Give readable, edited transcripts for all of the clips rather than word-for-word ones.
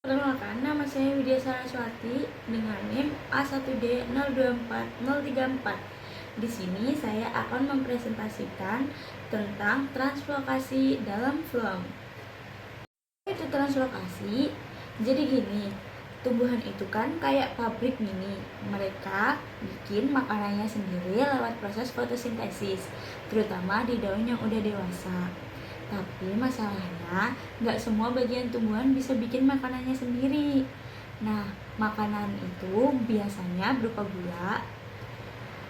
Perkenalkan, nama saya Widya Saraswati dengan NIM A1D024034. Di sini saya akan mempresentasikan tentang translokasi dalam phloem. Itu translokasi. Jadi gini, tumbuhan itu kan kayak pabrik mini. Mereka bikin makanannya sendiri lewat proses fotosintesis, terutama di daun yang udah dewasa. Tapi masalahnya, nggak semua bagian tumbuhan bisa bikin makanannya sendiri. Nah, makanan itu biasanya berupa gula,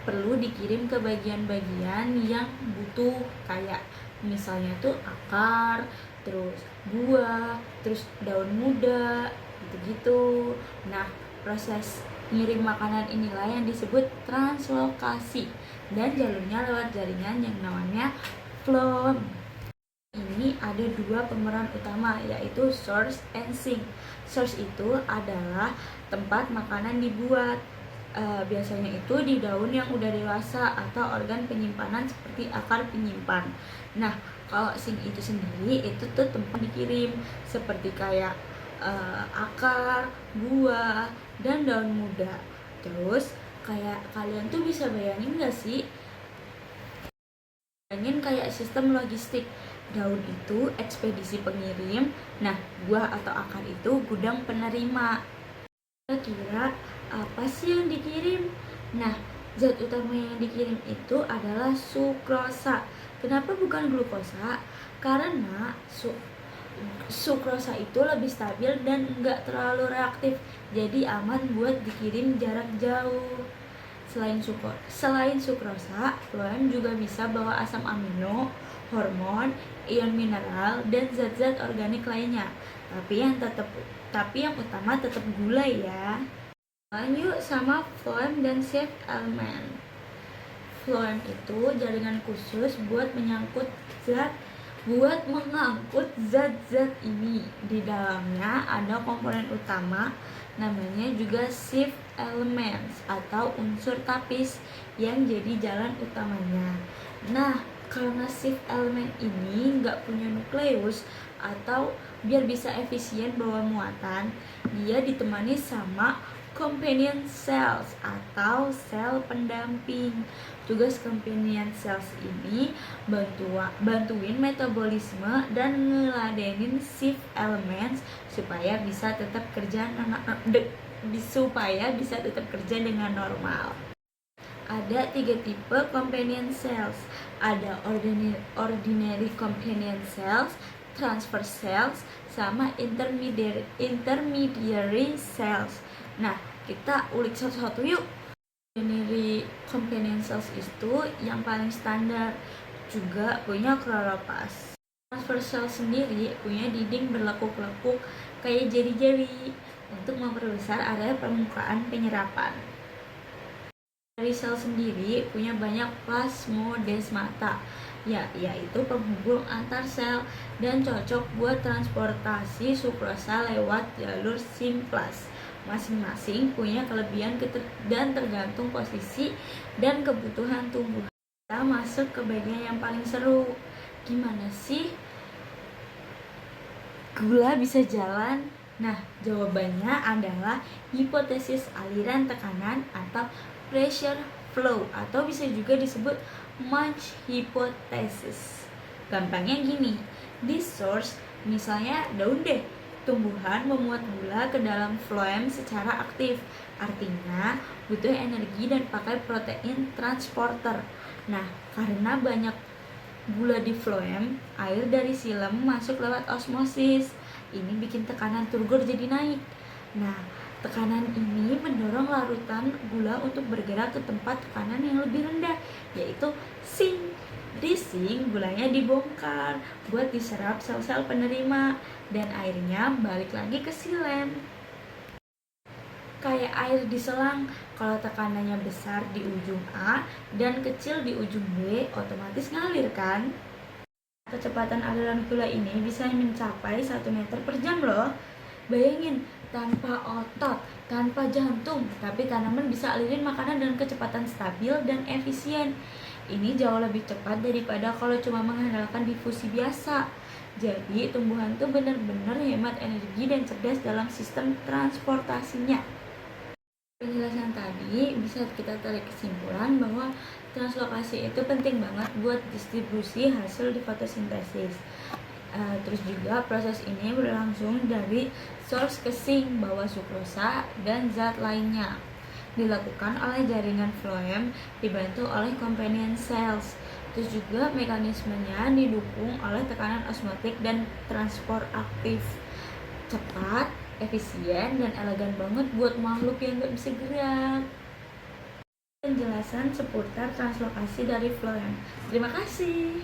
perlu dikirim ke bagian-bagian yang butuh, kayak misalnya tuh akar, terus buah, terus daun muda, gitu-gitu. Nah, proses ngirim makanan inilah yang disebut translokasi, dan jalurnya lewat jaringan yang namanya phloem. Ini ada dua pemeran utama, yaitu source and sink. Source itu adalah tempat makanan dibuat, biasanya itu di daun yang udah dewasa atau organ penyimpanan seperti akar penyimpan. Nah, kalau sink itu sendiri itu tuh tempat dikirim seperti kayak akar, buah, dan daun muda. Terus kayak kalian tuh bisa bayangin gak sih? Bayangin kayak sistem logistik. Daun itu ekspedisi pengirim, nah buah atau akar itu gudang penerima. Kira-kira apa sih yang dikirim? Nah, zat utama yang dikirim itu adalah sukrosa. Kenapa bukan glukosa? Karena sukrosa itu lebih stabil dan nggak terlalu reaktif, jadi aman buat dikirim jarak jauh. Selain sukrosa, phloem juga bisa bawa asam amino, hormon, ion mineral, dan zat-zat organik lainnya. Tapi yang utama tetap gula ya. Lanjut sama phloem dan safe element. Phloem itu jaringan khusus buat mengangkut zat-zat ini. Di dalamnya ada komponen utama namanya juga shift elements atau unsur tapis yang jadi jalan utamanya. Nah, karena shift element ini nggak punya nukleus atau biar bisa efisien bawa muatan, dia ditemani sama companion cells atau sel pendamping. Tugas companion cells ini bantuin metabolisme dan ngeladenin shift elements supaya bisa tetap kerja dengan normal. Ada 3 tipe companion cells. Ada ordinary companion cells, transfer cells, sama intermediary cells. Nah, kita ulik satu-satu yuk. Ordinary companion cells itu yang paling standar, juga punya kloroplast. Transfer cell sendiri punya dinding berlekuk-lekuk kayak jari-jari untuk memperbesar area permukaan penyerapan. Dari sel sendiri punya banyak plasmodesmata, yaitu penghubung antar sel dan cocok buat transportasi sukrosa lewat jalur simplas. Masing-masing punya kelebihan dan tergantung posisi dan kebutuhan tumbuhan. Kita masuk ke bagian yang paling seru. Gimana sih gula bisa jalan? Nah, jawabannya adalah hipotesis aliran tekanan atau pressure flow, atau bisa juga disebut Munch hypothesis. Gampangnya gini, di source, misalnya daun deh, tumbuhan memuat gula ke dalam phloem secara aktif, artinya butuh energi dan pakai protein transporter. Nah, karena banyak gula di phloem, air dari xilem masuk lewat osmosis. Ini bikin tekanan turgor jadi naik. Nah, tekanan ini mendorong larutan gula untuk bergerak ke tempat tekanan yang lebih rendah, yaitu sink. Di sink, gulanya dibongkar buat diserap sel-sel penerima, dan airnya balik lagi ke xilem. Kayak air di selang, kalau tekanannya besar di ujung A dan kecil di ujung B, otomatis ngalir kan? Kecepatan aliran gula ini bisa mencapai 1 meter per jam loh. Bayangin, tanpa otot, tanpa jantung, tapi tanaman bisa alirin makanan dengan kecepatan stabil dan efisien. Ini jauh lebih cepat daripada kalau cuma mengandalkan difusi biasa. Jadi tumbuhan tuh benar-benar hemat energi dan cerdas dalam sistem transportasinya. Penjelasan tadi bisa kita tarik kesimpulan bahwa translokasi itu penting banget buat distribusi hasil di fotosintesis. Terus juga proses ini berlangsung dari source ke sink bawah sukrosa dan zat lainnya. Dilakukan oleh jaringan phloem dibantu oleh companion cells. Terus juga mekanismenya didukung oleh tekanan osmotik dan transport aktif. Cepat, efisien, dan elegan banget buat makhluk yang gak bisa gerak. Penjelasan seputar translokasi dari phloem. Terima kasih.